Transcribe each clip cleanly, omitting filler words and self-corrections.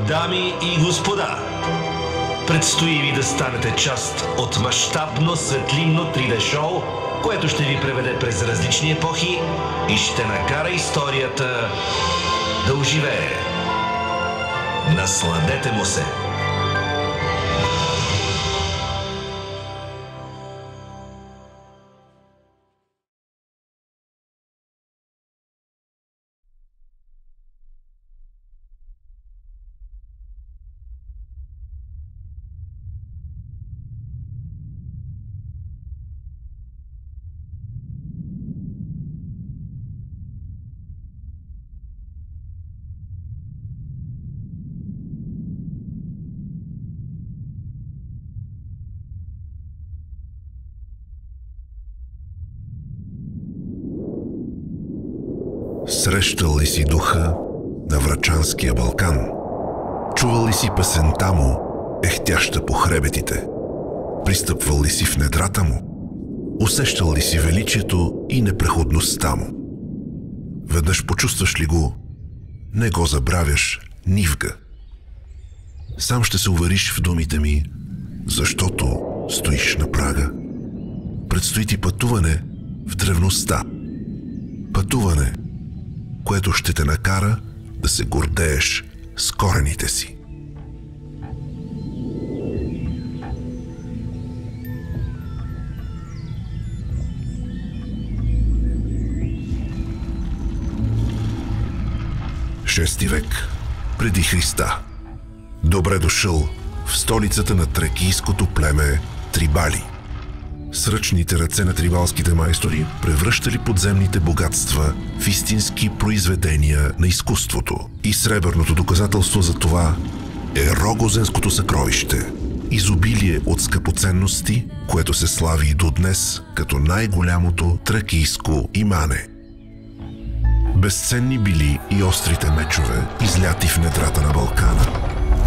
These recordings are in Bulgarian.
Дами и господа, предстои ви да станете част от мащабно светлинно 3D шоу, което ще ви преведе през различни епохи и ще накара историята да оживее. Насладете му се! Срещал ли си духа на Врачанския Балкан? Чувал ли си песента му, ехтяща по хребетите? Пристъпвал ли си в недрата му? Усещал ли си величието и непреходността му? Веднъж почувстваш ли го, не го забравяш нивга. Сам ще се увериш в думите ми, защото стоиш на прага. Предстои ти пътуване в древността. Пътуване, което ще те накара да се гордееш с корените си. Шести век преди Христа. Добре дошъл в столицата на тракийското племе Трибали. С ръчните ръце на трибалските майстори превръщали подземните богатства в истински произведения на изкуството. И сребърното доказателство за това е Рогозенското съкровище. Изобилие от скъпоценности, което се слави и до днес като най-голямото тракийско имане. Безценни били и острите мечове, изляти в недрата на Балкана.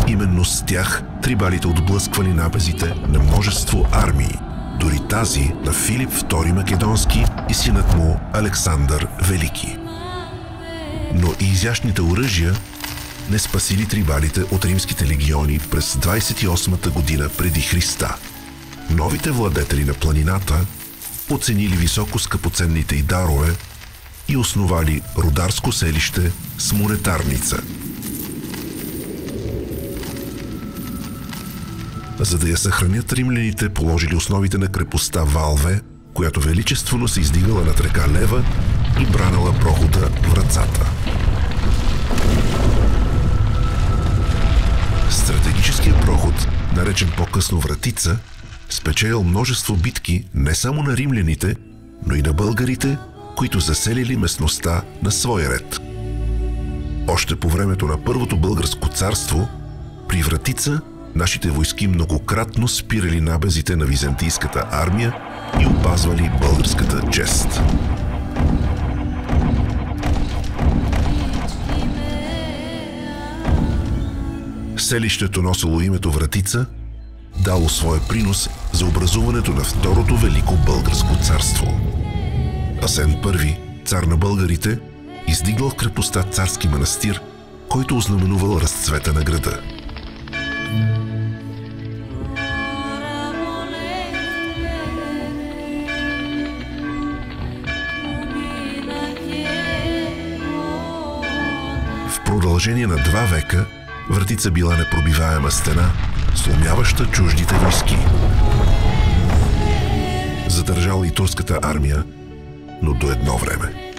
Именно с тях трибалите отблъсквали набезите на множество армии, дори тази на Филип II Македонски и синът му Александър Велики. Но и изящните оръжия не спасили трибалите от римските легиони през 28-та година преди Христа. Новите владетели на планината оценили високо скъпоценните й дарове и основали рударско селище с монетарница. За да я съхранят, римляните положили основите на крепостта Валве, която величествено се издигала над река Лева и бранала прохода Врацата. Стратегическият проход, наречен по-късно Вратица, спечелил множество битки не само на римляните, но и на българите, които заселили местността на свой ред. Още по времето на Първото българско царство, при Вратица нашите войски многократно спирали набезите на византийската армия и опазвали българската чест. Селището носило името Вратица, дало своя принос за образуването на Второто велико българско царство. Асен I, цар на българите, издигнал в крепостта царски манастир, който ознаменувал разцвета на града. В продължение на 2 века Вратица била непробиваема стена, сломяваща чуждите войски. Задържала и турската армия, но до едно време.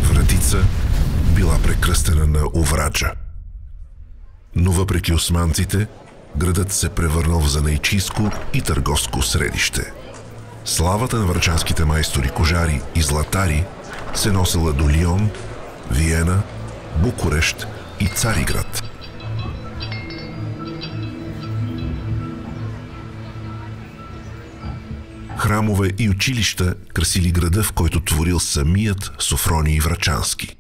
Вратица била прекръстена на Овраджа. Но въпреки османците, градът се превърнал в занайчийско и търговско средище. Славата на врачанските майстори, кожари и златари се носила до Лион, Виена, Букурещ и Цариград. Храмове и училища красили града, в който творил самият Софроний Врачански.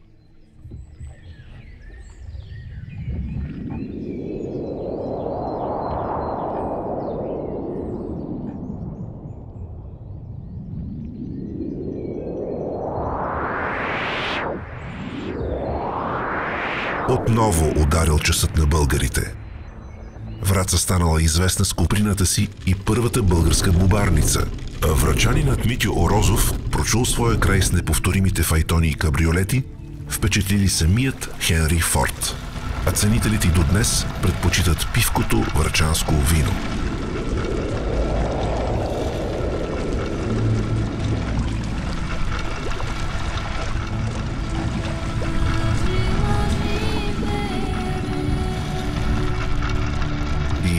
отново ударил часът на българите. Враца станала известна с куприната си и първата българска бубарница, а врачанинът Митьо Орозов прочул своя край с неповторимите файтони и кабриолети, впечатлили самият Хенри Форд. А ценителите и до днес предпочитат пивкото врачанско вино.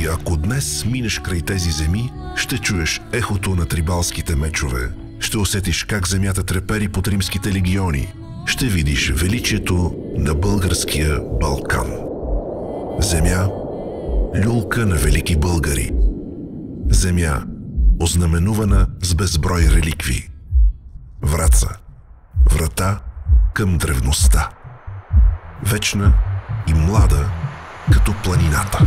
И ако днес минеш край тези земи, ще чуеш ехото на трибалските мечове, ще усетиш как земята трепери под римските легиони, ще видиш величието на българския Балкан. Земя, люлка на велики българи. Земя, ознаменувана с безброй реликви. Враца, врата към древността. Вечна и млада като планината.